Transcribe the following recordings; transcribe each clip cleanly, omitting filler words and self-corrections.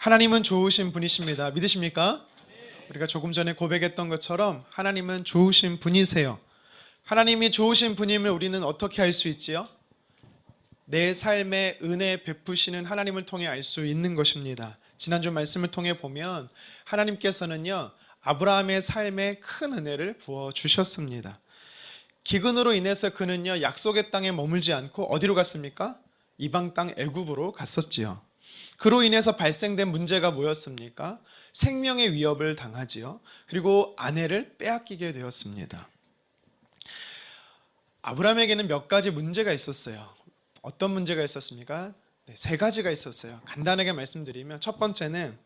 하나님은 좋으신 분이십니다. 믿으십니까? 우리가 조금 전에 고백했던 것처럼 하나님은 좋으신 분이세요. 하나님이 좋으신 분임을 우리는 어떻게 알 수 있지요? 내 삶에 은혜 베푸시는 하나님을 통해 알 수 있는 것입니다. 지난주 말씀을 통해 보면 하나님께서는요, 아브라함의 삶에 큰 은혜를 부어주셨습니다. 기근으로 인해서 그는요, 약속의 땅에 머물지 않고 어디로 갔습니까? 이방 땅 애굽으로 갔었지요. 그로 인해서 발생된 문제가 뭐였습니까? 생명의 위협을 당하지요. 그리고 아내를 빼앗기게 되었습니다. 아브라함에게는 몇 가지 문제가 있었어요. 어떤 문제가 있었습니까? 세 가지가 있었어요. 간단하게 말씀드리면 첫 번째는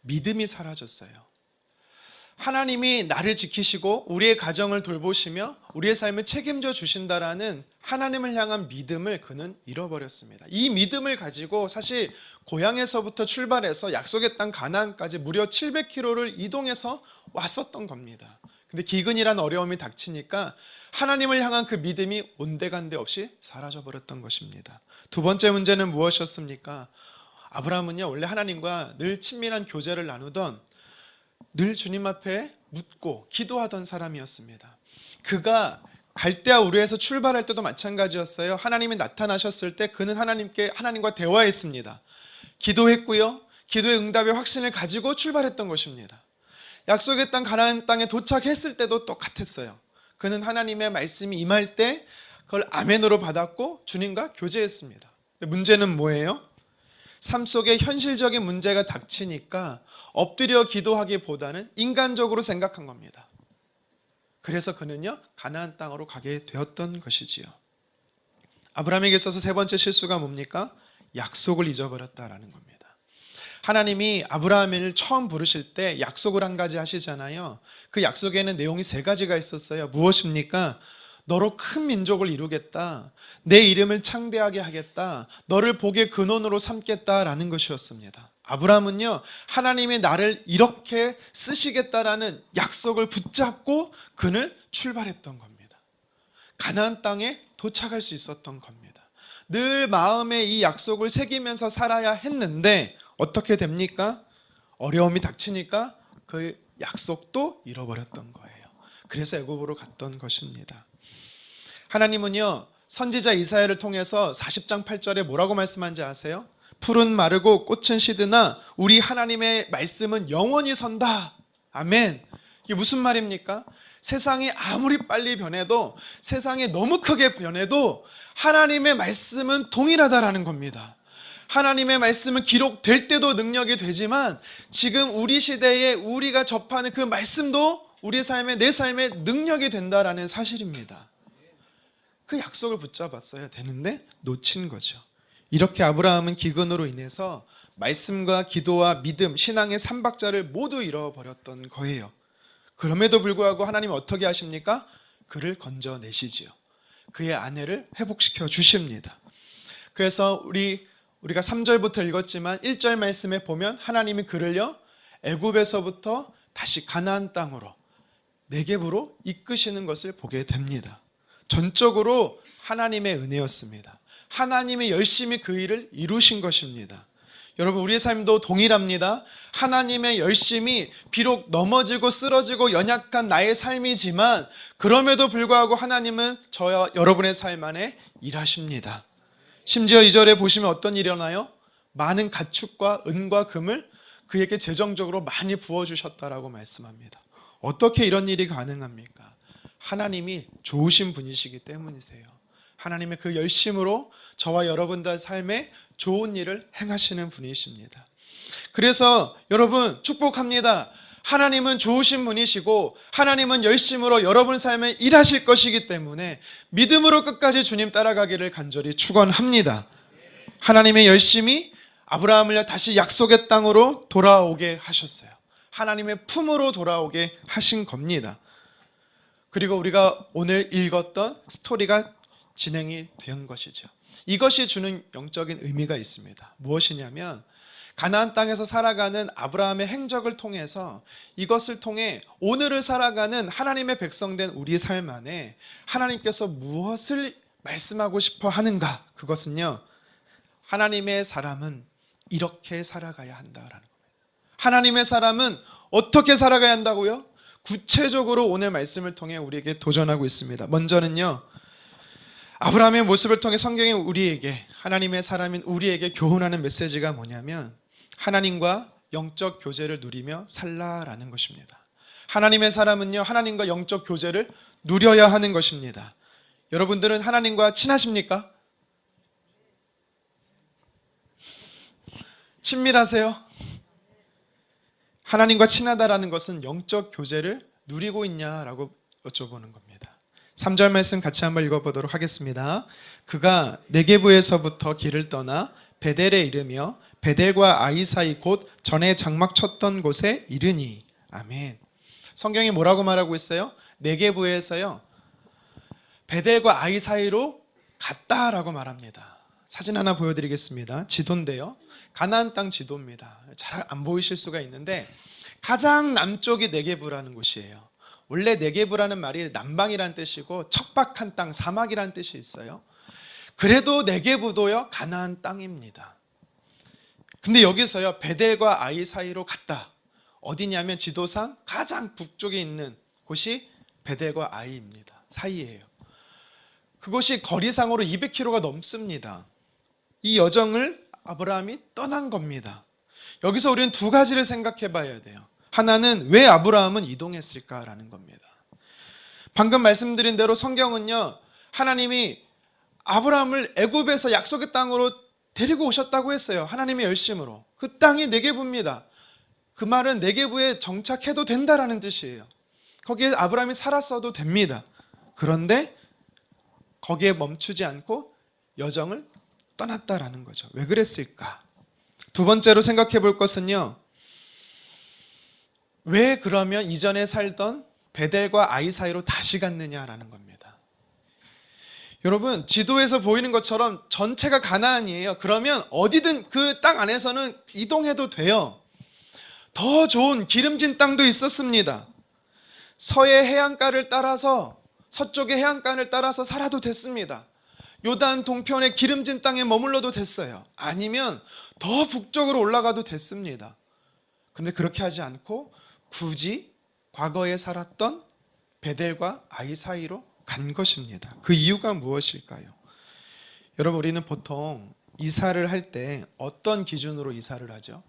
믿음이 사라졌어요. 하나님이 나를 지키시고 우리의 가정을 돌보시며 우리의 삶을 책임져 주신다라는 하나님을 향한 믿음을 그는 잃어버렸습니다. 이 믿음을 가지고 사실 고향에서부터 출발해서 약속의 땅 가나안까지 무려 700km를 이동해서 왔었던 겁니다. 근데 기근이란 어려움이 닥치니까 하나님을 향한 그 믿음이 온데간데 없이 사라져 버렸던 것입니다. 두 번째 문제는 무엇이었습니까? 아브라함은요, 원래 하나님과 늘 친밀한 교제를 나누던, 늘 주님 앞에 묻고 기도하던 사람이었습니다. 그가 갈대아 우르에서 출발할 때도 마찬가지였어요. 하나님이 나타나셨을 때 그는 하나님과 대화했습니다. 기도했고요. 기도의 응답의 확신을 가지고 출발했던 것입니다. 약속의 땅 가나안 땅에 도착했을 때도 똑같았어요. 그는 하나님의 말씀이 임할 때 그걸 아멘으로 받았고 주님과 교제했습니다. 근데 문제는 뭐예요? 삶 속에 현실적인 문제가 닥치니까 엎드려 기도하기보다는 인간적으로 생각한 겁니다. 그래서 그는요, 가나안 땅으로 가게 되었던 것이지요. 아브라함에게 있어서 세 번째 실수가 뭡니까? 약속을 잊어버렸다라는 겁니다. 하나님이 아브라함을 처음 부르실 때 약속을 한 가지 하시잖아요. 그 약속에는 내용이 세 가지가 있었어요. 무엇입니까? 너로 큰 민족을 이루겠다. 내 이름을 창대하게 하겠다. 너를 복의 근원으로 삼겠다라는 것이었습니다. 아브라함은요, 하나님이 나를 이렇게 쓰시겠다라는 약속을 붙잡고 그는 출발했던 겁니다. 가나안 땅에 도착할 수 있었던 겁니다. 늘 마음에 이 약속을 새기면서 살아야 했는데 어떻게 됩니까? 어려움이 닥치니까 그 약속도 잃어버렸던 거예요. 그래서 애굽으로 갔던 것입니다. 하나님은요, 선지자 이사야를 통해서 40장 8절에 뭐라고 말씀한지 아세요? 풀은 마르고 꽃은 시드나 우리 하나님의 말씀은 영원히 선다. 아멘. 이게 무슨 말입니까? 세상이 아무리 빨리 변해도, 세상이 너무 크게 변해도 하나님의 말씀은 동일하다라는 겁니다. 하나님의 말씀은 기록될 때도 능력이 되지만 지금 우리 시대에 우리가 접하는 그 말씀도 우리 삶에, 내 삶에 능력이 된다라는 사실입니다. 그 약속을 붙잡았어야 되는데 놓친 거죠. 이렇게 아브라함은 기근으로 인해서 말씀과 기도와 믿음, 신앙의 삼박자를 모두 잃어버렸던 거예요. 그럼에도 불구하고 하나님은 어떻게 하십니까? 그를 건져내시지요. 그의 아내를 회복시켜 주십니다. 그래서 우리가 3절부터 읽었지만 1절 말씀에 보면 하나님이 그를요, 애굽에서부터 다시 가나안 땅으로, 네겝으로 이끄시는 것을 보게 됩니다. 전적으로 하나님의 은혜였습니다. 하나님이 열심히 그 일을 이루신 것입니다. 여러분, 우리의 삶도 동일합니다. 하나님의 열심이 비록 넘어지고 쓰러지고 연약한 나의 삶이지만 그럼에도 불구하고 하나님은 저와 여러분의 삶 안에 일하십니다. 심지어 2절에 보시면 어떤 일이 일어나요? 많은 가축과 은과 금을 그에게 재정적으로 많이 부어주셨다라고 말씀합니다. 어떻게 이런 일이 가능합니까? 하나님이 좋으신 분이시기 때문이세요. 하나님의 그 열심으로 저와 여러분들 삶에 좋은 일을 행하시는 분이십니다. 그래서 여러분 축복합니다. 하나님은 좋으신 분이시고 하나님은 열심으로 여러분 삶에 일하실 것이기 때문에 믿음으로 끝까지 주님 따라가기를 간절히 축원합니다. 하나님의 열심이 아브라함을 다시 약속의 땅으로 돌아오게 하셨어요. 하나님의 품으로 돌아오게 하신 겁니다. 그리고 우리가 오늘 읽었던 스토리가 진행이 된 것이죠. 이것이 주는 영적인 의미가 있습니다. 무엇이냐면 가나안 땅에서 살아가는 아브라함의 행적을 통해서, 이것을 통해 오늘을 살아가는 하나님의 백성된 우리 삶 안에 하나님께서 무엇을 말씀하고 싶어 하는가? 그것은요, 하나님의 사람은 이렇게 살아가야 한다라는 겁니다. 하나님의 사람은 어떻게 살아가야 한다고요? 구체적으로 오늘 말씀을 통해 우리에게 도전하고 있습니다. 먼저는요, 아브라함의 모습을 통해 성경이 우리에게, 하나님의 사람인 우리에게 교훈하는 메시지가 뭐냐면 하나님과 영적 교제를 누리며 살라라는 것입니다. 하나님의 사람은요, 하나님과 영적 교제를 누려야 하는 것입니다. 여러분들은 하나님과 친하십니까? 친밀하세요? 하나님과 친하다라는 것은 영적 교제를 누리고 있냐라고 여쭤보는 겁니다. 3절 말씀 같이 한번 읽어보도록 하겠습니다. 그가 네게부에서부터 길을 떠나 베델에 이르며 베델과 아이 사이 곧 전에 장막 쳤던 곳에 이르니. 아멘. 성경이 뭐라고 말하고 있어요? 네게부에서요, 베델과 아이 사이로 갔다라고 말합니다. 사진 하나 보여드리겠습니다. 지도인데요, 가나안 땅 지도입니다. 잘 안 보이실 수가 있는데 가장 남쪽이 네게부라는 곳이에요. 원래 네게부라는 말이 남방이란 뜻이고 척박한 땅, 사막이란 뜻이 있어요. 그래도 네게부도요, 가나안 땅입니다. 근데 여기서요, 베델과 아이 사이로 갔다. 어디냐면 지도상 가장 북쪽에 있는 곳이 베델과 아이입니다. 사이예요. 그곳이 거리상으로 200km가 넘습니다. 이 여정을 아브라함이 떠난 겁니다. 여기서 우리는 두 가지를 생각해 봐야 돼요. 하나는 왜 아브라함은 이동했을까라는 겁니다. 방금 말씀드린 대로 성경은요, 하나님이 아브라함을 애굽에서 약속의 땅으로 데리고 오셨다고 했어요. 하나님의 열심으로. 그 땅이 네게부입니다. 그 말은 네게부에 정착해도 된다라는 뜻이에요. 거기에 아브라함이 살았어도 됩니다. 그런데 거기에 멈추지 않고 여정을 떠났다라는 거죠. 왜 그랬을까? 두 번째로 생각해 볼 것은요, 왜 그러면 이전에 살던 베델과 아이 사이로 다시 갔느냐라는 겁니다. 여러분, 지도에서 보이는 것처럼 전체가 가나안이에요. 그러면 어디든 그 땅 안에서는 이동해도 돼요. 더 좋은 기름진 땅도 있었습니다. 서해 해안가를 따라서, 서쪽의 해안가를 따라서 살아도 됐습니다. 요단 동편의 기름진 땅에 머물러도 됐어요. 아니면 더 북쪽으로 올라가도 됐습니다. 근데 그렇게 하지 않고 굳이 과거에 살았던 베델과 아이 사이로 간 것입니다. 그 이유가 무엇일까요? 여러분, 우리는 보통 이사를 할 때 어떤 기준으로 이사를 하죠?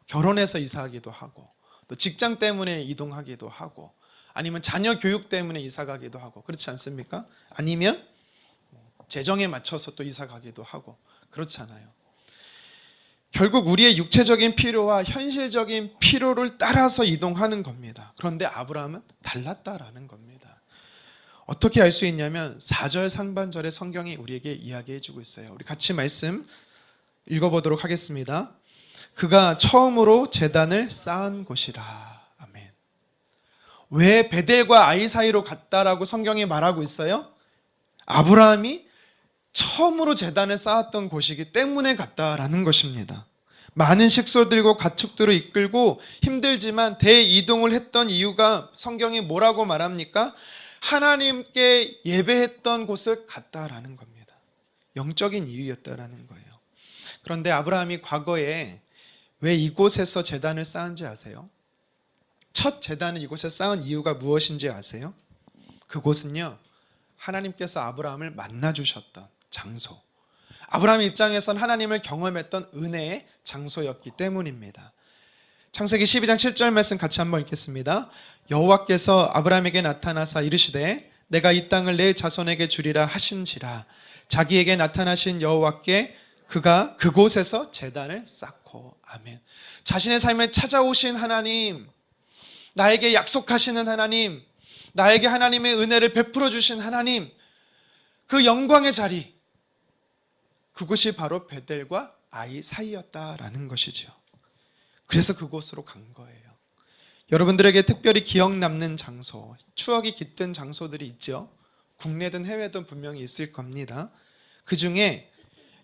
결혼해서 이사하기도 하고, 또 직장 때문에 이동하기도 하고, 아니면 자녀 교육 때문에 이사 가기도 하고, 그렇지 않습니까? 아니면 재정에 맞춰서 또 이사 가기도 하고, 그렇잖아요. 결국 우리의 육체적인 필요와 현실적인 필요를 따라서 이동하는 겁니다. 그런데 아브라함은 달랐다라는 겁니다. 어떻게 알 수 있냐면 4절 상반절의 성경이 우리에게 이야기해 주고 있어요. 우리 같이 말씀 읽어보도록 하겠습니다. 그가 처음으로 제단을 쌓은 곳이라. 아멘. 왜 베델과 아이 사이로 갔다라고 성경이 말하고 있어요? 아브라함이 처음으로 제단을 쌓았던 곳이기 때문에 갔다라는 것입니다. 많은 식소들과 가축들을 이끌고 힘들지만 대이동을 했던 이유가 성경이 뭐라고 말합니까? 하나님께 예배했던 곳을 갔다라는 겁니다. 영적인 이유였다라는 거예요. 그런데 아브라함이 과거에 왜 이곳에서 제단을 쌓은지 아세요? 첫 제단을 이곳에 쌓은 이유가 무엇인지 아세요? 그곳은요, 하나님께서 아브라함을 만나주셨던 장소, 아브라함 입장에선 하나님을 경험했던 은혜의 장소였기 때문입니다. 창세기 12장 7절 말씀 같이 한번 읽겠습니다. 여호와께서 아브라함에게 나타나사 이르시되 내가 이 땅을 내 자손에게 주리라 하신지라. 자기에게 나타나신 여호와께 그가 그곳에서 제단을 쌓고. 아멘. 자신의 삶에 찾아오신 하나님, 나에게 약속하시는 하나님, 나에게 하나님의 은혜를 베풀어 주신 하나님, 그 영광의 자리, 그곳이 바로 베델과 아이 사이였다라는 것이죠. 그래서 그곳으로 간 거예요. 여러분들에게 특별히 기억 남는 장소, 추억이 깃든 장소들이 있죠. 국내든 해외든 분명히 있을 겁니다. 그 중에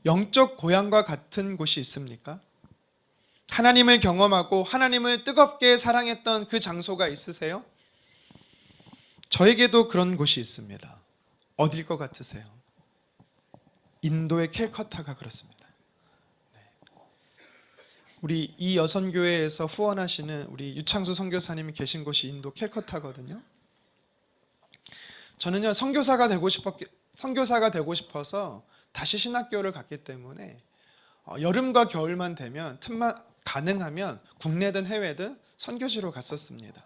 영적 고향과 같은 곳이 있습니까? 하나님을 경험하고 하나님을 뜨겁게 사랑했던 그 장소가 있으세요? 저에게도 그런 곳이 있습니다. 어딜 것 같으세요? 인도의 캘커타가 그렇습니다. 우리 이 여선교회에서 후원하시는 우리 유창수 선교사님이 계신 곳이 인도 캘커타거든요. 저는요 선교사가 되고 싶어서 다시 신학교를 갔기 때문에 여름과 겨울만 되면 틈만 가능하면 국내든 해외든 선교지로 갔었습니다.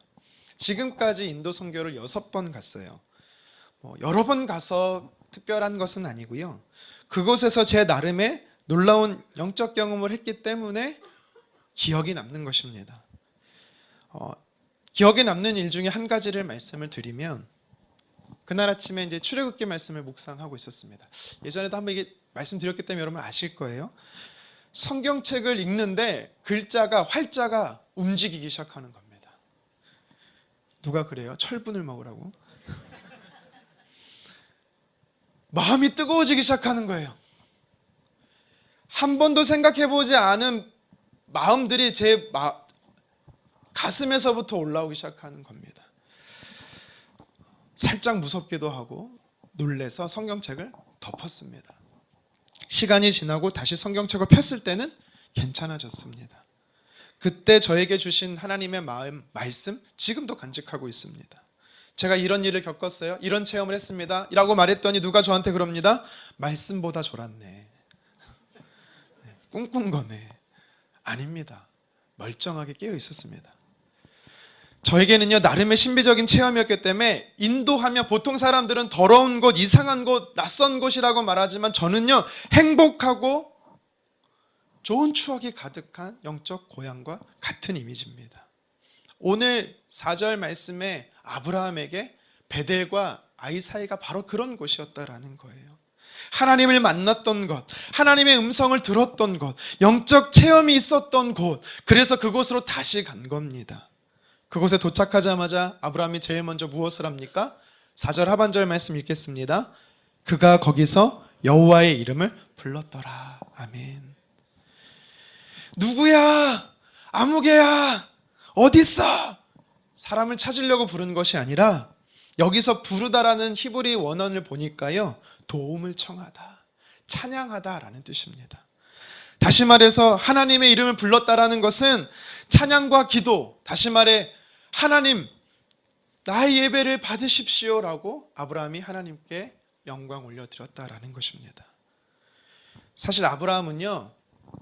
지금까지 인도 선교를 6번 갔어요. 여러 번 가서 특별한 것은 아니고요. 그곳에서 제 나름의 놀라운 영적 경험을 했기 때문에 기억이 남는 것입니다. 기억에 남는 일 중에 한 가지를 말씀을 드리면, 그날 아침에 이제 출애굽기 말씀을 묵상하고 있었습니다. 예전에도 한번 이게 말씀드렸기 때문에 여러분 아실 거예요. 성경책을 읽는데 활자가 움직이기 시작하는 겁니다. 누가 그래요? 철분을 먹으라고? 마음이 뜨거워지기 시작하는 거예요. 한 번도 생각해보지 않은 마음들이 제 가슴에서부터 올라오기 시작하는 겁니다. 살짝 무섭기도 하고 놀래서 성경책을 덮었습니다. 시간이 지나고 다시 성경책을 폈을 때는 괜찮아졌습니다. 그때 저에게 주신 하나님의 말씀 지금도 간직하고 있습니다. 제가 이런 일을 겪었어요, 이런 체험을 했습니다 라고 말했더니 누가 저한테 그럽니다. 말씀보다 졸았네, 꿈꾼 거네. 아닙니다. 멀쩡하게 깨어 있었습니다. 저에게는요 나름의 신비적인 체험이었기 때문에, 인도하면 보통 사람들은 더러운 곳, 이상한 곳, 낯선 곳이라고 말하지만 저는요 행복하고 좋은 추억이 가득한 영적 고향과 같은 이미지입니다. 오늘 4절 말씀에 아브라함에게 베델과 아이 사이가 바로 그런 곳이었다라는 거예요. 하나님을 만났던 곳, 하나님의 음성을 들었던 곳, 영적 체험이 있었던 곳, 그래서 그곳으로 다시 간 겁니다. 그곳에 도착하자마자 아브라함이 제일 먼저 무엇을 합니까? 4절 하반절 말씀 읽겠습니다. 그가 거기서 여호와의 이름을 불렀더라. 아멘. 누구야? 아무개야? 어딨어? 사람을 찾으려고 부른 것이 아니라, 여기서 부르다라는 히브리 원어를 보니까요 도움을 청하다, 찬양하다라는 뜻입니다. 다시 말해서 하나님의 이름을 불렀다라는 것은 찬양과 기도, 다시 말해 하나님 나의 예배를 받으십시오라고 아브라함이 하나님께 영광 올려드렸다라는 것입니다. 사실 아브라함은요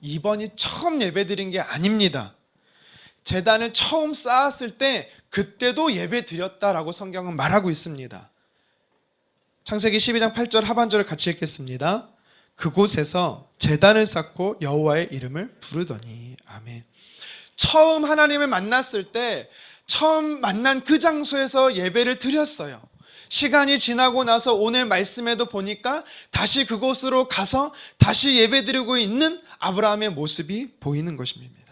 이번이 처음 예배드린 게 아닙니다. 제단을 처음 쌓았을 때 그때도 예배 드렸다라고 성경은 말하고 있습니다. 창세기 12장 8절 하반절을 같이 읽겠습니다. 그곳에서 제단을 쌓고 여호와의 이름을 부르더니. 아멘. 처음 하나님을 만났을 때 처음 만난 그 장소에서 예배를 드렸어요. 시간이 지나고 나서 오늘 말씀에도 보니까 다시 그곳으로 가서 다시 예배드리고 있는 아브라함의 모습이 보이는 것입니다.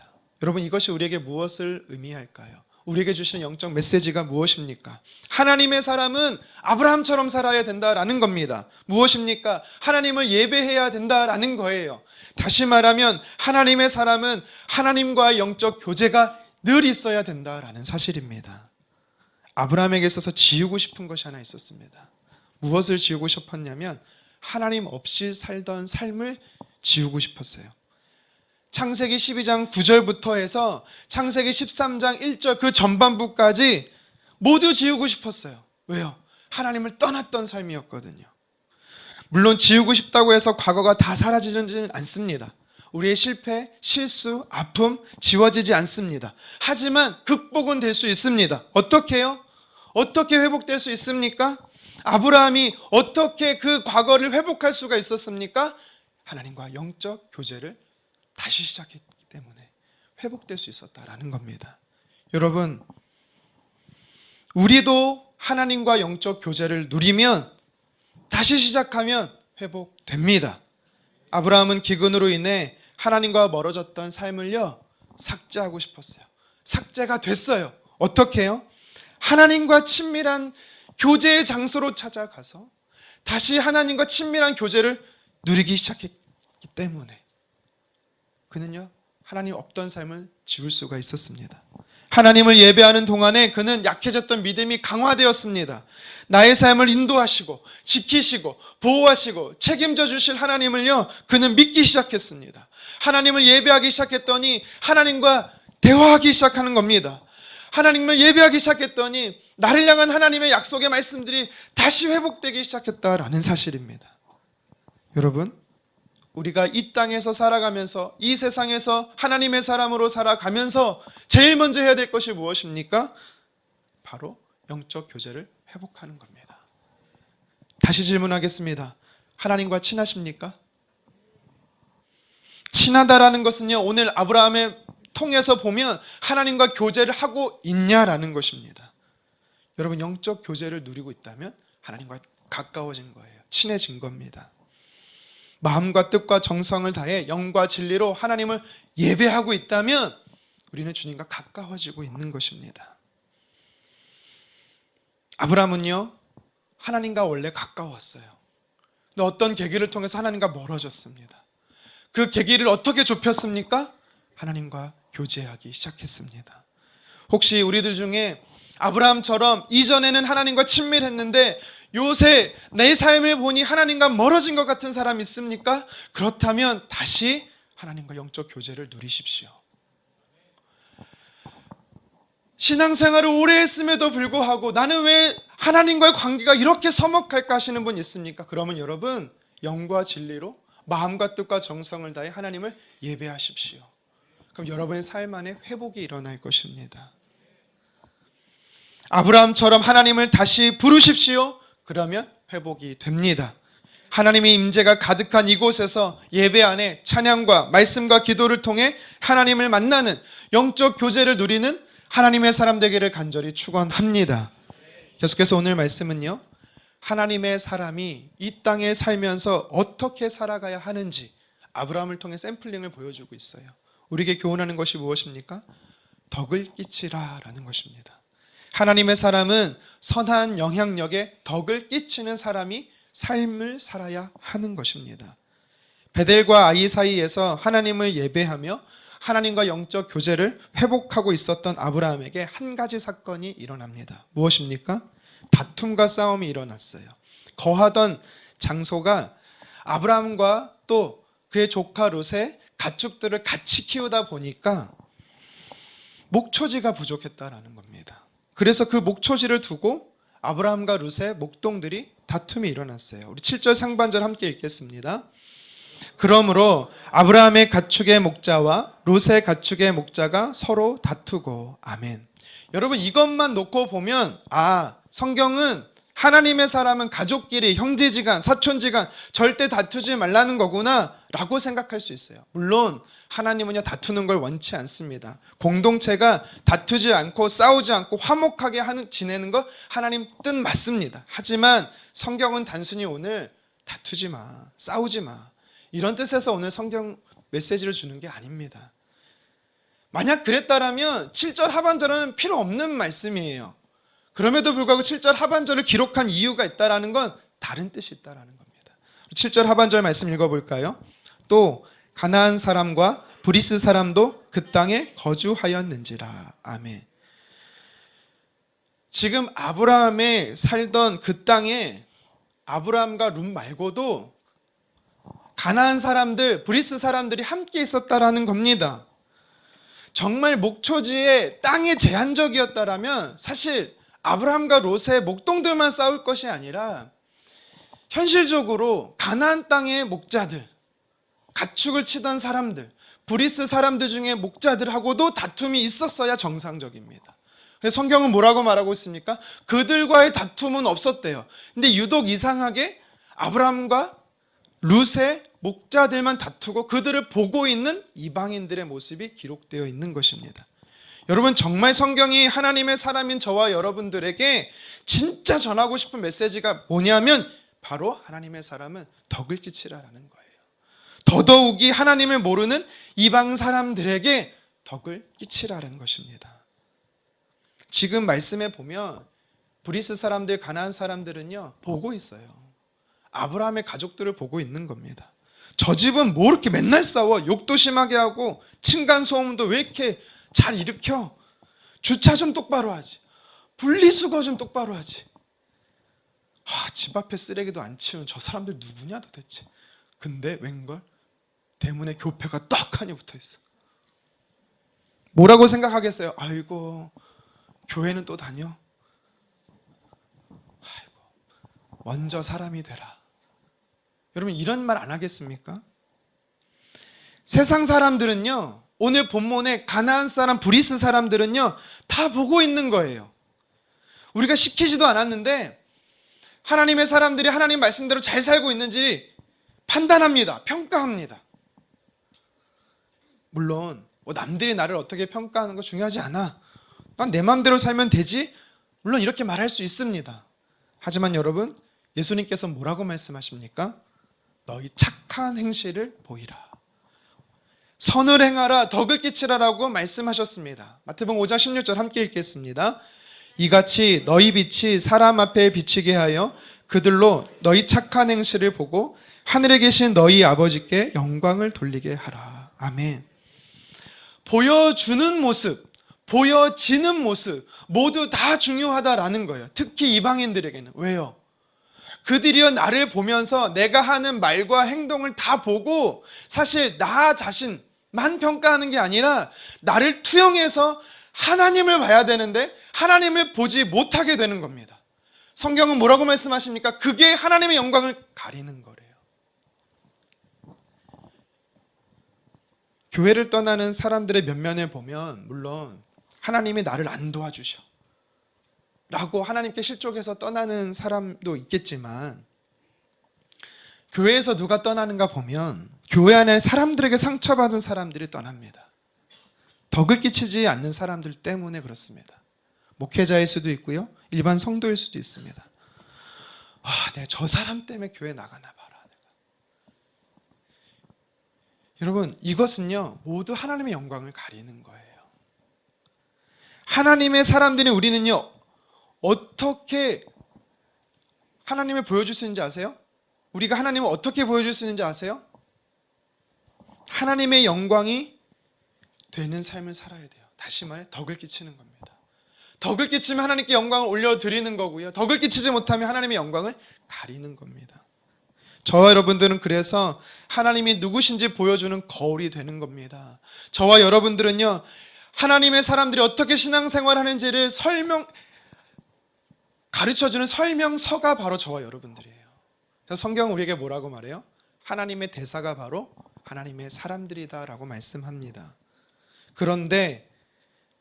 여러분, 이것이 우리에게 무엇을 의미할까요? 우리에게 주시는 영적 메시지가 무엇입니까? 하나님의 사람은 아브라함처럼 살아야 된다라는 겁니다. 무엇입니까? 하나님을 예배해야 된다라는 거예요. 다시 말하면 하나님의 사람은 하나님과의 영적 교제가 늘 있어야 된다라는 사실입니다. 아브라함에게 있어서 지우고 싶은 것이 하나 있었습니다. 무엇을 지우고 싶었냐면 하나님 없이 살던 삶을 지우고 싶었어요. 창세기 12장 9절부터 해서 창세기 13장 1절 그 전반부까지 모두 지우고 싶었어요. 왜요? 하나님을 떠났던 삶이었거든요. 물론 지우고 싶다고 해서 과거가 다 사라지지는 않습니다. 우리의 실패, 실수, 아픔 지워지지 않습니다. 하지만 극복은 될 수 있습니다. 어떻게요? 어떻게 회복될 수 있습니까? 아브라함이 어떻게 그 과거를 회복할 수가 있었습니까? 하나님과 영적 교제를 다시 시작했기 때문에 회복될 수 있었다라는 겁니다. 여러분, 우리도 하나님과 영적 교제를 누리면 다시 시작하면 회복됩니다. 아브라함은 기근으로 인해 하나님과 멀어졌던 삶을요 삭제하고 싶었어요. 삭제가 됐어요. 어떻게 해요? 하나님과 친밀한 교제의 장소로 찾아가서 다시 하나님과 친밀한 교제를 누리기 시작했기 때문에 그는요 하나님 없던 삶을 지울 수가 있었습니다. 하나님을 예배하는 동안에 그는 약해졌던 믿음이 강화되었습니다. 나의 삶을 인도하시고 지키시고 보호하시고 책임져 주실 하나님을요 그는 믿기 시작했습니다. 하나님을 예배하기 시작했더니 하나님과 대화하기 시작하는 겁니다. 하나님을 예배하기 시작했더니 나를 향한 하나님의 약속의 말씀들이 다시 회복되기 시작했다라는 사실입니다. 여러분, 우리가 이 땅에서 살아가면서 이 세상에서 하나님의 사람으로 살아가면서 제일 먼저 해야 될 것이 무엇입니까? 바로 영적 교제를 회복하는 겁니다. 다시 질문하겠습니다. 하나님과 친하십니까? 친하다라는 것은요, 오늘 아브라함의 통해서 보면 하나님과 교제를 하고 있냐라는 것입니다. 여러분, 영적 교제를 누리고 있다면 하나님과 가까워진 거예요. 친해진 겁니다. 마음과 뜻과 정성을 다해 영과 진리로 하나님을 예배하고 있다면 우리는 주님과 가까워지고 있는 것입니다. 아브라함은요, 하나님과 원래 가까웠어요. 근데 어떤 계기를 통해서 하나님과 멀어졌습니다. 그 계기를 어떻게 좁혔습니까? 하나님과 교제하기 시작했습니다. 혹시 우리들 중에 아브라함처럼 이전에는 하나님과 친밀했는데 요새 내 삶을 보니 하나님과 멀어진 것 같은 사람 있습니까? 그렇다면 다시 하나님과 영적 교제를 누리십시오. 신앙생활을 오래 했음에도 불구하고 나는 왜 하나님과의 관계가 이렇게 서먹할까 하시는 분 있습니까? 그러면 여러분, 영과 진리로 마음과 뜻과 정성을 다해 하나님을 예배하십시오. 그럼 여러분의 삶 안에 회복이 일어날 것입니다. 아브라함처럼 하나님을 다시 부르십시오. 그러면 회복이 됩니다. 하나님의 임재가 가득한 이곳에서 예배 안에 찬양과 말씀과 기도를 통해 하나님을 만나는 영적 교제를 누리는 하나님의 사람 되기를 간절히 축원합니다. 계속해서 오늘 말씀은요, 하나님의 사람이 이 땅에 살면서 어떻게 살아가야 하는지 아브라함을 통해 샘플링을 보여주고 있어요. 우리에게 교훈하는 것이 무엇입니까? 덕을 끼치라라는 것입니다. 하나님의 사람은 선한 영향력에 덕을 끼치는 사람이 삶을 살아야 하는 것입니다. 베델과 아이 사이에서 하나님을 예배하며 하나님과 영적 교제를 회복하고 있었던 아브라함에게 한 가지 사건이 일어납니다. 무엇입니까? 다툼과 싸움이 일어났어요. 거하던 장소가 아브라함과 또 그의 조카 롯의 가축들을 같이 키우다 보니까 목초지가 부족했다라는 겁니다. 그래서 그 목초지를 두고 아브라함과 롯의 목동들이 다툼이 일어났어요. 우리 7절 상반절 함께 읽겠습니다. 그러므로 아브라함의 가축의 목자와 롯의 가축의 목자가 서로 다투고. 아멘. 여러분, 이것만 놓고 보면 성경은 하나님의 사람은 가족끼리 형제지간 사촌지간 절대 다투지 말라는 거구나 라고 생각할 수 있어요. 물론 하나님은요, 다투는 걸 원치 않습니다. 공동체가 다투지 않고 싸우지 않고 화목하게 지내는 거 하나님 뜻 맞습니다. 하지만 성경은 단순히 오늘 다투지 마, 싸우지 마, 이런 뜻에서 오늘 성경 메시지를 주는 게 아닙니다. 만약 그랬다라면 7절 하반절은 필요 없는 말씀이에요. 그럼에도 불구하고 7절 하반절을 기록한 이유가 있다라는 건 다른 뜻이 있다라는 겁니다. 7절 하반절 말씀 읽어볼까요? 또 가나안 사람과 브리스 사람도 그 땅에 거주하였는지라. 아멘. 지금 아브라함에 살던 그 땅에 아브라함과 룻 말고도 가나안 사람들, 브리스 사람들이 함께 있었다라는 겁니다. 정말 목초지에 땅이 제한적이었다라면 사실 아브라함과 롯의 목동들만 싸울 것이 아니라 현실적으로 가나안 땅의 목자들, 가축을 치던 사람들, 브리스 사람들 중에 목자들하고도 다툼이 있었어야 정상적입니다. 그래서 성경은 뭐라고 말하고 있습니까? 그들과의 다툼은 없었대요. 근데 유독 이상하게 아브라함과 룻의 목자들만 다투고 그들을 보고 있는 이방인들의 모습이 기록되어 있는 것입니다. 여러분, 정말 성경이 하나님의 사람인 저와 여러분들에게 진짜 전하고 싶은 메시지가 뭐냐면 바로 하나님의 사람은 덕을 끼치라라는 거예요. 더더욱이 하나님을 모르는 이방 사람들에게 덕을 끼치라라는 것입니다. 지금 말씀에 보면 브리스 사람들, 가나안 사람들은요, 보고 있어요. 아브라함의 가족들을 보고 있는 겁니다. 저 집은 뭐 이렇게 맨날 싸워? 욕도 심하게 하고 층간소음도 왜 이렇게 잘 일으켜? 주차 좀 똑바로 하지. 분리수거 좀 똑바로 하지. 집 앞에 쓰레기도 안 치운 저 사람들 누구냐 도대체. 근데 웬걸? 대문에 교패가 떡하니 붙어있어. 뭐라고 생각하겠어요? 아이고, 교회는 또 다녀? 아이고, 먼저 사람이 되라. 여러분, 이런 말 안 하겠습니까? 세상 사람들은요, 오늘 본문에 가나안 사람, 브리스 사람들은요, 다 보고 있는 거예요. 우리가 시키지도 않았는데 하나님의 사람들이 하나님 말씀대로 잘 살고 있는지 판단합니다. 평가합니다. 물론 남들이 나를 어떻게 평가하는 거 중요하지 않아. 난 내 마음대로 살면 되지. 물론 이렇게 말할 수 있습니다. 하지만 여러분, 예수님께서 뭐라고 말씀하십니까? 너희 착한 행실을 보이라. 선을 행하라, 덕을 끼치라라고 말씀하셨습니다. 마태복음 5장 16절 함께 읽겠습니다. 이같이 너희 빛이 사람 앞에 비치게 하여 그들로 너희 착한 행실을 보고 하늘에 계신 너희 아버지께 영광을 돌리게 하라. 아멘. 보여주는 모습, 보여지는 모습 모두 다 중요하다라는 거예요. 특히 이방인들에게는. 왜요? 그들이요, 나를 보면서 내가 하는 말과 행동을 다 보고 사실 나 자신만 평가하는 게 아니라 나를 투영해서 하나님을 봐야 되는데 하나님을 보지 못하게 되는 겁니다. 성경은 뭐라고 말씀하십니까? 그게 하나님의 영광을 가리는 거래요. 교회를 떠나는 사람들의 면면을 보면 물론 하나님이 나를 안 도와주셔 라고 하나님께 실족해서 떠나는 사람도 있겠지만, 교회에서 누가 떠나는가 보면 교회 안에 사람들에게 상처받은 사람들이 떠납니다. 덕을 끼치지 않는 사람들 때문에 그렇습니다. 목회자일 수도 있고요, 일반 성도일 수도 있습니다. 내가 저 사람 때문에 교회 나가나 봐라. 여러분, 이것은요 모두 하나님의 영광을 가리는 거예요. 하나님의 사람들이 우리는요 어떻게 하나님을 보여줄 수 있는지 아세요? 우리가 하나님을 어떻게 보여줄 수 있는지 아세요? 하나님의 영광이 되는 삶을 살아야 돼요. 다시 말해 덕을 끼치는 겁니다. 덕을 끼치면 하나님께 영광을 올려드리는 거고요, 덕을 끼치지 못하면 하나님의 영광을 가리는 겁니다. 저와 여러분들은 그래서 하나님이 누구신지 보여주는 거울이 되는 겁니다. 저와 여러분들은요 하나님의 사람들이 어떻게 신앙생활하는지를 가르쳐주는 설명서가 바로 저와 여러분들이에요. 그래서 성경은 우리에게 뭐라고 말해요? 하나님의 대사가 바로 하나님의 사람들이다 라고 말씀합니다. 그런데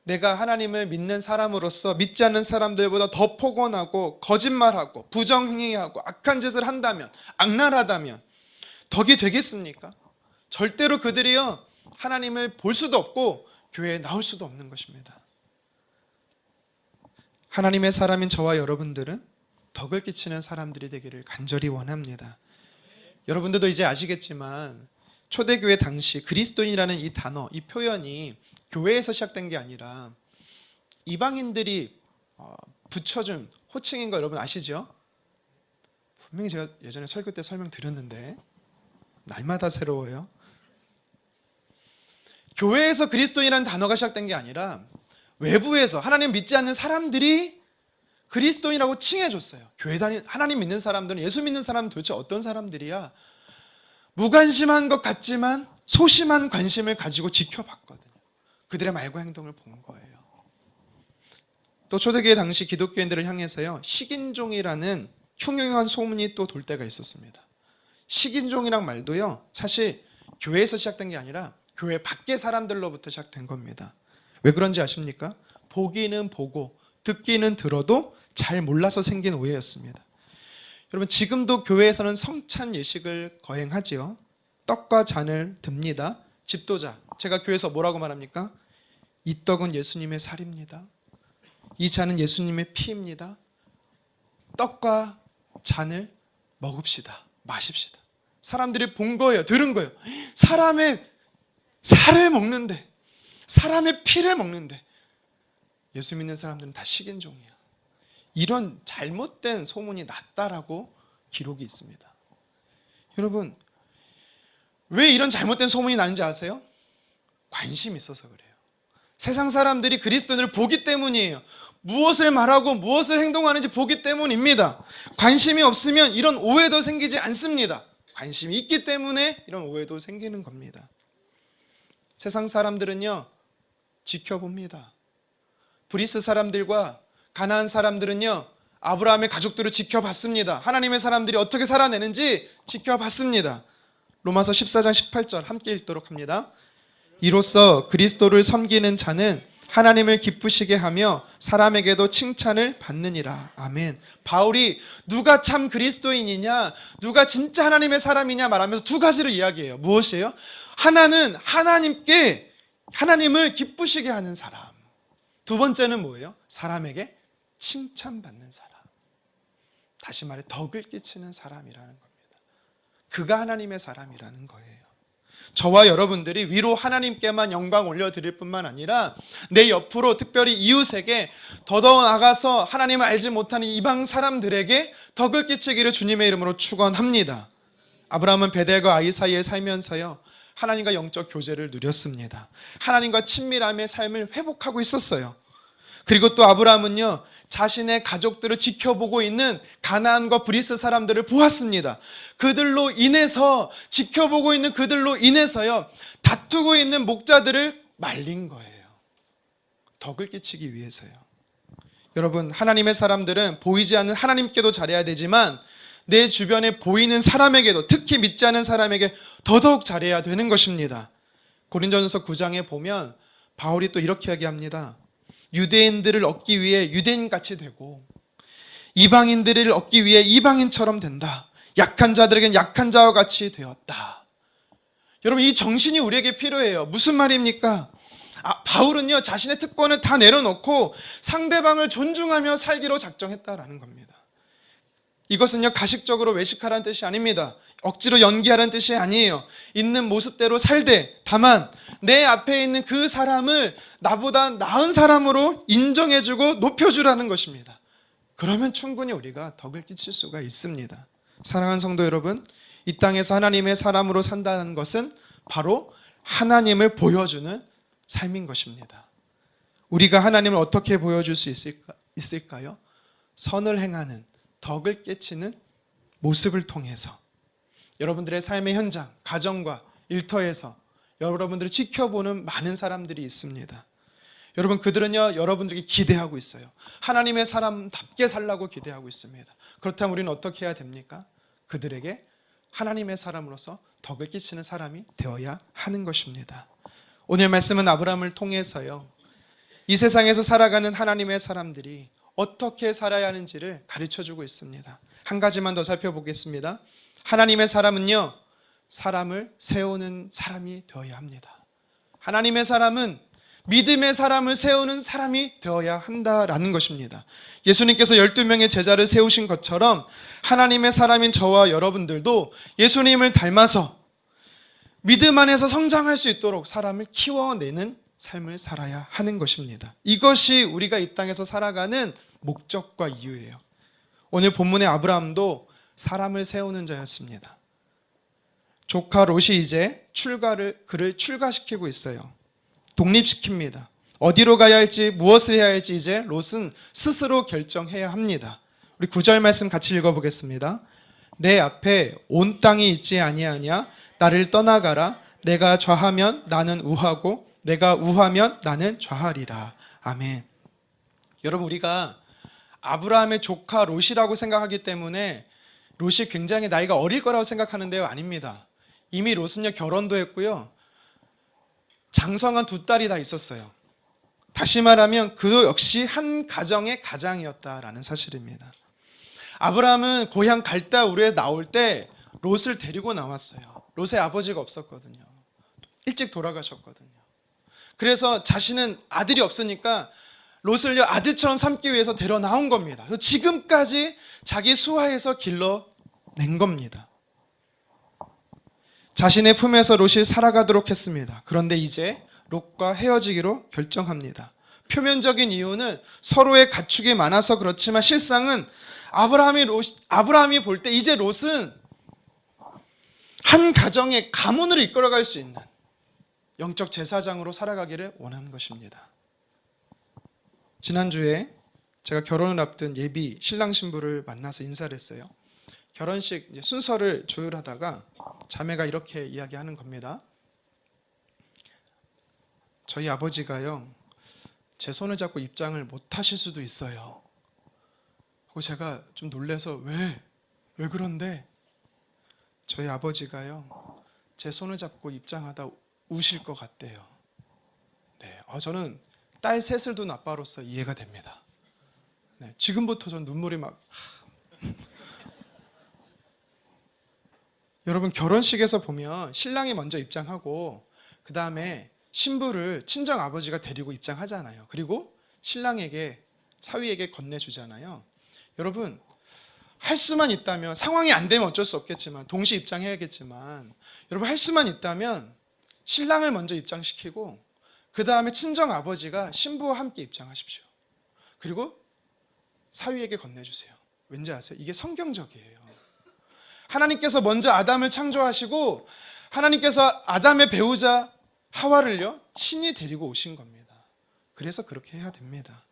내가 하나님을 믿는 사람으로서 믿지 않는 사람들보다 더 포건하고 거짓말하고 부정행위하고 악한 짓을 한다면, 악랄하다면 덕이 되겠습니까? 절대로 그들이요 하나님을 볼 수도 없고 교회에 나올 수도 없는 것입니다. 하나님의 사람인 저와 여러분들은 덕을 끼치는 사람들이 되기를 간절히 원합니다. 여러분들도 이제 아시겠지만 초대교회 당시 그리스도인이라는 이 단어, 이 표현이 교회에서 시작된 게 아니라 이방인들이 붙여준 호칭인 거 여러분 아시죠? 분명히 제가 예전에 설교 때 설명드렸는데 날마다 새로워요. 교회에서 그리스도인이라는 단어가 시작된 게 아니라 외부에서 하나님 믿지 않는 사람들이 그리스도인이라고 칭해줬어요. 교회 하나님 믿는 사람들은, 예수 믿는 사람은 도대체 어떤 사람들이야? 무관심한 것 같지만 소심한 관심을 가지고 지켜봤거든요. 그들의 말과 행동을 본 거예요. 또 초대교회 당시 기독교인들을 향해서요 식인종이라는 흉흉한 소문이 또 돌 때가 있었습니다. 식인종이란 말도요 사실 교회에서 시작된 게 아니라 교회 밖의 사람들로부터 시작된 겁니다. 왜 그런지 아십니까? 보기는 보고 듣기는 들어도 잘 몰라서 생긴 오해였습니다. 여러분, 지금도 교회에서는 성찬 예식을 거행하지요. 떡과 잔을 듭니다. 집도자, 제가 교회에서 뭐라고 말합니까? 이 떡은 예수님의 살입니다. 이 잔은 예수님의 피입니다. 떡과 잔을 먹읍시다, 마십시다. 사람들이 본 거예요, 들은 거예요. 사람의 살을 먹는데, 사람의 피를 먹는데 예수 믿는 사람들은 다 식인종이야. 이런 잘못된 소문이 났다라고 기록이 있습니다. 여러분, 왜 이런 잘못된 소문이 나는지 아세요? 관심이 있어서 그래요. 세상 사람들이 그리스도인을 보기 때문이에요. 무엇을 말하고 무엇을 행동하는지 보기 때문입니다. 관심이 없으면 이런 오해도 생기지 않습니다. 관심이 있기 때문에 이런 오해도 생기는 겁니다. 세상 사람들은요, 지켜봅니다. 브리스 사람들과 가나안 사람들은요, 아브라함의 가족들을 지켜봤습니다. 하나님의 사람들이 어떻게 살아내는지 지켜봤습니다. 로마서 14장 18절 함께 읽도록 합니다. 이로써 그리스도를 섬기는 자는 하나님을 기쁘시게 하며 사람에게도 칭찬을 받느니라. 아멘. 바울이 누가 참 그리스도인이냐, 누가 진짜 하나님의 사람이냐 말하면서 두 가지를 이야기해요. 무엇이에요? 하나는 하나님을 기쁘시게 하는 사람. 두 번째는 뭐예요? 사람에게 칭찬받는 사람. 다시 말해 덕을 끼치는 사람이라는 겁니다. 그가 하나님의 사람이라는 거예요. 저와 여러분들이 위로 하나님께만 영광 올려드릴 뿐만 아니라 내 옆으로 특별히 이웃에게 더더 나가서 하나님을 알지 못하는 이방 사람들에게 덕을 끼치기를 주님의 이름으로 축원합니다. 아브라함은 베델과 아이 사이에 살면서요, 하나님과 영적 교제를 누렸습니다. 하나님과 친밀함의 삶을 회복하고 있었어요. 그리고 또 아브라함은요, 자신의 가족들을 지켜보고 있는 가나안과 브리스 사람들을 보았습니다. 그들로 인해서, 지켜보고 있는 그들로 인해서요, 다투고 있는 목자들을 말린 거예요. 덕을 끼치기 위해서요. 여러분, 하나님의 사람들은 보이지 않는 하나님께도 잘해야 되지만 내 주변에 보이는 사람에게도, 특히 믿지 않은 사람에게 더더욱 잘해야 되는 것입니다. 고린도전서 9장에 보면 바울이 또 이렇게 이야기합니다. 유대인들을 얻기 위해 유대인같이 되고 이방인들을 얻기 위해 이방인처럼 된다. 약한 자들에겐 약한 자와 같이 되었다. 여러분, 이 정신이 우리에게 필요해요. 무슨 말입니까? 바울은요, 자신의 특권을 다 내려놓고 상대방을 존중하며 살기로 작정했다라는 겁니다. 이것은요, 가식적으로 외식하라는 뜻이 아닙니다. 억지로 연기하라는 뜻이 아니에요. 있는 모습대로 살되, 다만 내 앞에 있는 그 사람을 나보다 나은 사람으로 인정해주고 높여주라는 것입니다. 그러면 충분히 우리가 덕을 끼칠 수가 있습니다. 사랑하는 성도 여러분, 이 땅에서 하나님의 사람으로 산다는 것은 바로 하나님을 보여주는 삶인 것입니다. 우리가 하나님을 어떻게 보여줄 수 있을까요? 선을 행하는, 덕을 끼치는 모습을 통해서 여러분들의 삶의 현장, 가정과 일터에서 여러분들을 지켜보는 많은 사람들이 있습니다. 여러분, 그들은요, 여러분들에게 기대하고 있어요. 하나님의 사람답게 살라고 기대하고 있습니다. 그렇다면 우리는 어떻게 해야 됩니까? 그들에게 하나님의 사람으로서 덕을 끼치는 사람이 되어야 하는 것입니다. 오늘 말씀은 아브라함을 통해서요, 이 세상에서 살아가는 하나님의 사람들이 어떻게 살아야 하는지를 가르쳐주고 있습니다. 한 가지만 더 살펴보겠습니다. 하나님의 사람은요, 사람을 세우는 사람이 되어야 합니다. 하나님의 사람은 믿음의 사람을 세우는 사람이 되어야 한다라는 것입니다. 예수님께서 12명의 제자를 세우신 것처럼 하나님의 사람인 저와 여러분들도 예수님을 닮아서 믿음 안에서 성장할 수 있도록 사람을 키워내는 삶을 살아야 하는 것입니다. 이것이 우리가 이 땅에서 살아가는 목적과 이유예요. 오늘 본문의 아브라함도 사람을 세우는 자였습니다. 조카 롯이 이제 그를 출가시키고 있어요. 독립시킵니다. 어디로 가야 할지, 무엇을 해야 할지 이제 롯은 스스로 결정해야 합니다. 우리 9절 말씀 같이 읽어보겠습니다. 내 앞에 온 땅이 있지 아니하냐? 나를 떠나가라. 내가 좌하면 나는 우하고 내가 우하면 나는 좌하리라. 아멘. 여러분, 우리가 아브라함의 조카 롯이라고 생각하기 때문에 롯이 굉장히 나이가 어릴 거라고 생각하는데요, 아닙니다. 이미 롯은요, 결혼도 했고요, 장성한 두 딸이 다 있었어요. 다시 말하면 그 역시 한 가정의 가장이었다라는 사실입니다. 아브라함은 고향 갈대 우르에 나올 때 롯을 데리고 나왔어요. 롯의 아버지가 없었거든요. 일찍 돌아가셨거든요. 그래서 자신은 아들이 없으니까 롯을 아들처럼 삼기 위해서 데려 나온 겁니다. 지금까지 자기 수하에서 길러낸 겁니다. 자신의 품에서 롯이 살아가도록 했습니다. 그런데 이제 롯과 헤어지기로 결정합니다. 표면적인 이유는 서로의 가축이 많아서 그렇지만 실상은 아브라함이 볼 때 이제 롯은 한 가정의 가문을 이끌어갈 수 있는 영적 제사장으로 살아가기를 원하는 것입니다. 지난주에 제가 결혼을 앞둔 예비 신랑 신부를 만나서 인사를 했어요. 결혼식 순서를 조율하다가 자매가 이렇게 이야기하는 겁니다. 저희 아버지가요, 제 손을 잡고 입장을 못 하실 수도 있어요. 그리고 제가 좀 놀래서 왜 그런데? 저희 아버지가요, 제 손을 잡고 입장하다 우실 것 같대요. 네, 저는 딸 셋을 둔 아빠로서 이해가 됩니다. 네, 지금부터 전 눈물이 막 여러분, 결혼식에서 보면 신랑이 먼저 입장하고 그 다음에 신부를 친정 아버지가 데리고 입장하잖아요. 그리고 신랑에게, 사위에게 건네주잖아요. 여러분, 할 수만 있다면, 상황이 안 되면 어쩔 수 없겠지만, 동시 입장해야겠지만, 여러분 할 수만 있다면 신랑을 먼저 입장시키고 그 다음에 친정 아버지가 신부와 함께 입장하십시오. 그리고 사위에게 건네주세요. 왠지 아세요? 이게 성경적이에요. 하나님께서 먼저 아담을 창조하시고 하나님께서 아담의 배우자 하와를요 친히 데리고 오신 겁니다. 그래서 그렇게 해야 됩니다.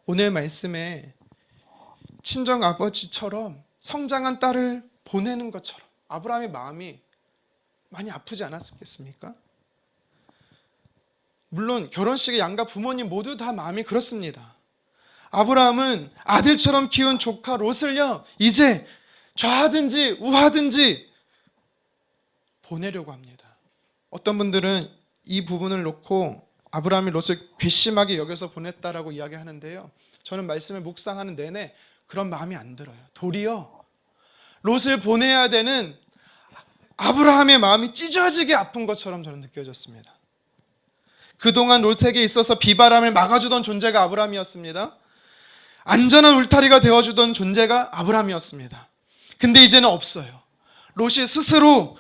오늘 말씀에 친정 아버지처럼 성장한 딸을 보내는 것처럼 아브라함의 마음이 많이 아프지 않았겠습니까? 물론 결혼식에 양가 부모님 모두 다 마음이 그렇습니다. 아브라함은 아들처럼 키운 조카 롯을요 이제 좌하든지 우하든지 보내려고 합니다. 어떤 분들은 이 부분을 놓고 아브라함이 롯을 괘씸하게 여겨서 보냈다라고 이야기하는데요, 저는 말씀을 묵상하는 내내 그런 마음이 안 들어요. 도리어 롯을 보내야 되는 아브라함의 마음이 찢어지게 아픈 것처럼 저는 느껴졌습니다. 그동안 롯에게 있어서 비바람을 막아주던 존재가 아브라함이었습니다. 안전한 울타리가 되어주던 존재가 아브라함이었습니다. 근데 이제는 없어요. 롯이 스스로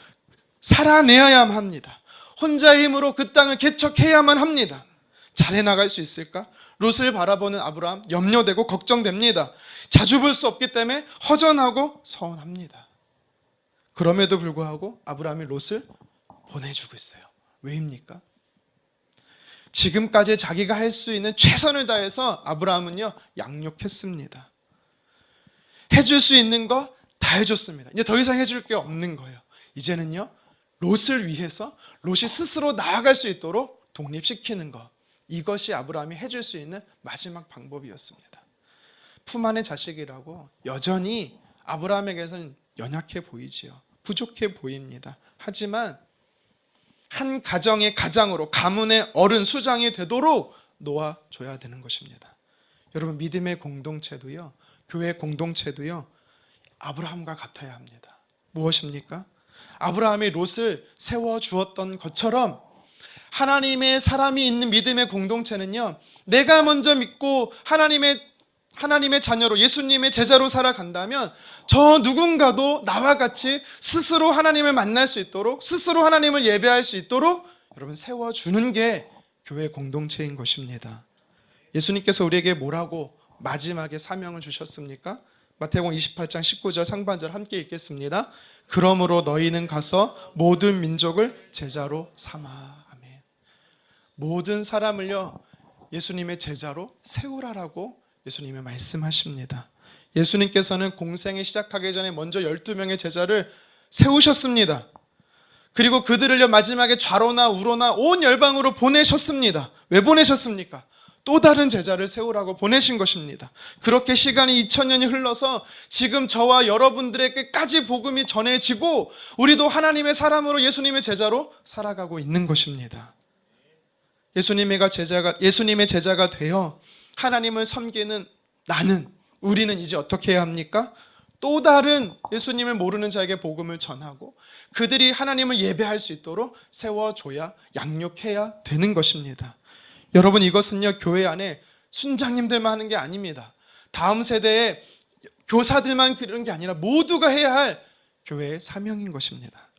살아내야만 합니다. 혼자의 힘으로 그 땅을 개척해야만 합니다. 잘해 나갈 수 있을까? 롯을 바라보는 아브라함 염려되고 걱정됩니다. 자주 볼 수 없기 때문에 허전하고 서운합니다. 그럼에도 불구하고 아브라함이 롯을 보내주고 있어요. 왜입니까? 지금까지 자기가 할 수 있는 최선을 다해서 아브라함은요 양육했습니다. 해줄 수 있는 거 다 해줬습니다. 이제 더 이상 해줄 게 없는 거예요. 이제는요 롯을 위해서 롯이 스스로 나아갈 수 있도록 독립시키는 것, 이것이 아브라함이 해줄 수 있는 마지막 방법이었습니다. 품 안의 자식이라고 여전히 아브라함에게서는 연약해 보이지요. 부족해 보입니다. 하지만 한 가정의 가장으로 가문의 어른 수장이 되도록 놓아줘야 되는 것입니다. 여러분, 믿음의 공동체도요, 교회 공동체도요, 아브라함과 같아야 합니다. 무엇입니까? 아브라함이 롯을 세워주었던 것처럼 하나님의 사람이 있는 믿음의 공동체는요, 내가 먼저 믿고 하나님의 자녀로, 예수님의 제자로 살아간다면 저 누군가도 나와 같이 스스로 하나님을 만날 수 있도록, 스스로 하나님을 예배할 수 있도록 여러분 세워주는 게 교회 공동체인 것입니다. 예수님께서 우리에게 뭐라고 마지막에 사명을 주셨습니까? 마태복음 28장 19절 상반절 함께 읽겠습니다. 그러므로 너희는 가서 모든 민족을 제자로 삼아. 아멘. 모든 사람을요 예수님의 제자로 세우라라고 예수님이 말씀하십니다. 예수님께서는 공생을 시작하기 전에 먼저 12명의 제자를 세우셨습니다. 그리고 그들을요 마지막에 좌로나 우로나 온 열방으로 보내셨습니다. 왜 보내셨습니까? 또 다른 제자를 세우라고 보내신 것입니다. 그렇게 시간이 2000년이 흘러서 지금 저와 여러분들에게까지 복음이 전해지고 우리도 하나님의 사람으로 예수님의 제자로 살아가고 있는 것입니다. 예수님의 제자가 되어 하나님을 섬기는 우리는 이제 어떻게 해야 합니까? 또 다른 예수님을 모르는 자에게 복음을 전하고 그들이 하나님을 예배할 수 있도록 세워줘야, 양육해야 되는 것입니다. 여러분, 이것은요 교회 안에 순장님들만 하는 게 아닙니다. 다음 세대의 교사들만 그런 게 아니라 모두가 해야 할 교회의 사명인 것입니다.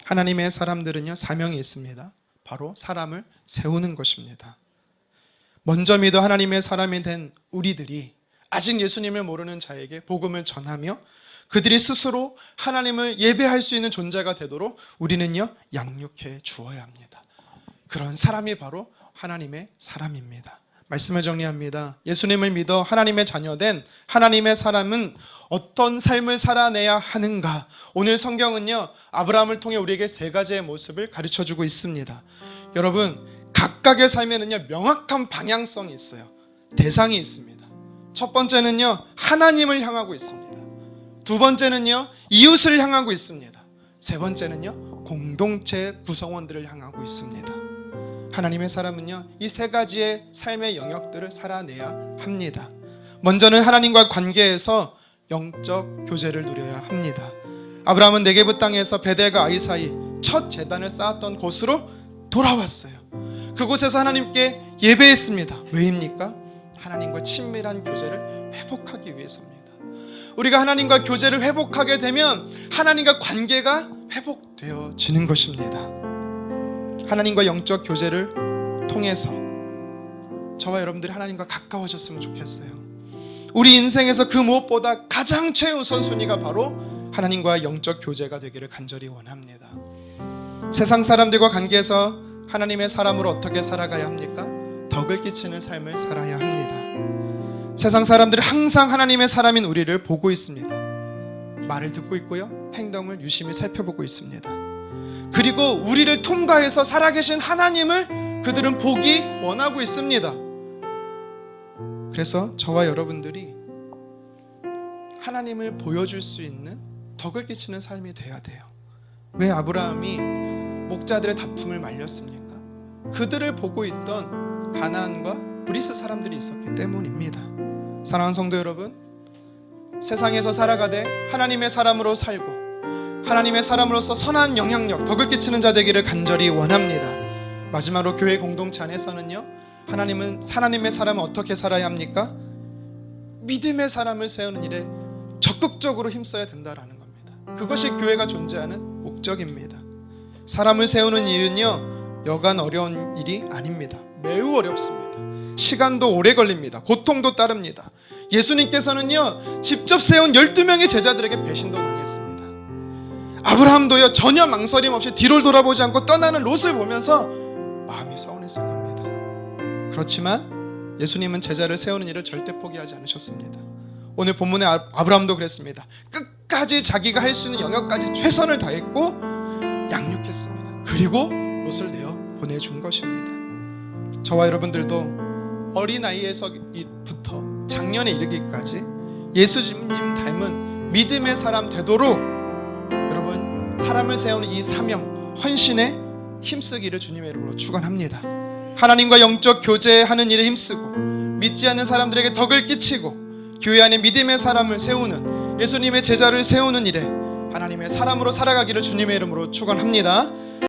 하나님의 사람들은요 사명이 있습니다. 바로 사람을 세우는 것입니다. 먼저 믿어 하나님의 사람이 된 우리들이 아직 예수님을 모르는 자에게 복음을 전하며 그들이 스스로 하나님을 예배할 수 있는 존재가 되도록 우리는요 양육해 주어야 합니다. 그런 사람이 바로 하나님의 사람입니다. 말씀을 정리합니다. 예수님을 믿어 하나님의 자녀된 하나님의 사람은 어떤 삶을 살아내야 하는가? 오늘 성경은요, 아브라함을 통해 우리에게 세 가지의 모습을 가르쳐주고 있습니다. 여러분, 각각의 삶에는요, 명확한 방향성이 있어요. 대상이 있습니다. 첫 번째는요, 하나님을 향하고 있습니다. 두 번째는요, 이웃을 향하고 있습니다. 세 번째는요, 공동체 구성원들을 향하고 있습니다. 하나님의 사람은요, 이 세 가지의 삶의 영역들을 살아내야 합니다. 먼저는 하나님과 관계에서 영적 교제를 누려야 합니다. 아브라함은 네게브 땅에서 베델과 아이 사이 첫 제단을 쌓았던 곳으로 돌아왔어요. 그곳에서 하나님께 예배했습니다. 왜입니까? 하나님과 친밀한 교제를 회복하기 위해서입니다. 우리가 하나님과 교제를 회복하게 되면 하나님과 관계가 회복되어지는 것입니다. 하나님과 영적 교제를 통해서 저와 여러분들이 하나님과 가까워졌으면 좋겠어요. 우리 인생에서 그 무엇보다 가장 최우선 순위가 바로 하나님과 영적 교제가 되기를 간절히 원합니다. 세상 사람들과 관계에서 하나님의 사람으로 어떻게 살아가야 합니까? 덕을 끼치는 삶을 살아야 합니다. 세상 사람들은 항상 하나님의 사람인 우리를 보고 있습니다. 말을 듣고 있고요, 행동을 유심히 살펴보고 있습니다. 그리고 우리를 통과해서 살아계신 하나님을 그들은 보기 원하고 있습니다. 그래서 저와 여러분들이 하나님을 보여줄 수 있는 덕을 끼치는 삶이 돼야 돼요. 왜 아브라함이 목자들의 다툼을 말렸습니까? 그들을 보고 있던 가나안과 브리스 사람들이 있었기 때문입니다. 사랑하는 성도 여러분, 세상에서 살아가되 하나님의 사람으로 살고 하나님의 사람으로서 선한 영향력, 덕을 끼치는 자 되기를 간절히 원합니다. 마지막으로 교회 공동체 안에서는요, 하나님의 사람은 어떻게 살아야 합니까? 믿음의 사람을 세우는 일에 적극적으로 힘써야 된다라는 겁니다. 그것이 교회가 존재하는 목적입니다. 사람을 세우는 일은요, 여간 어려운 일이 아닙니다. 매우 어렵습니다. 시간도 오래 걸립니다. 고통도 따릅니다. 예수님께서는요, 직접 세운 12명의 제자들에게 배신도 당했습니다. 아브라함도요, 전혀 망설임 없이 뒤를 돌아보지 않고 떠나는 롯을 보면서 마음이 서운했을 겁니다. 그렇지만 예수님은 제자를 세우는 일을 절대 포기하지 않으셨습니다. 오늘 본문의 아브라함도 그랬습니다. 끝까지 자기가 할 수 있는 영역까지 최선을 다했고 양육했습니다. 그리고 롯을 내어 보내준 것입니다. 저와 여러분들도 어린아이에서부터 장년에 이르기까지 예수님 닮은 믿음의 사람 되도록 여러분, 사람을 세우는 이 사명, 헌신에 힘쓰기를 주님의 이름으로 축원합니다. 하나님과 영적 교제하는 일에 힘쓰고 믿지 않는 사람들에게 덕을 끼치고 교회 안에 믿음의 사람을 세우는, 예수님의 제자를 세우는 일에 하나님의 사람으로 살아가기를 주님의 이름으로 축원합니다.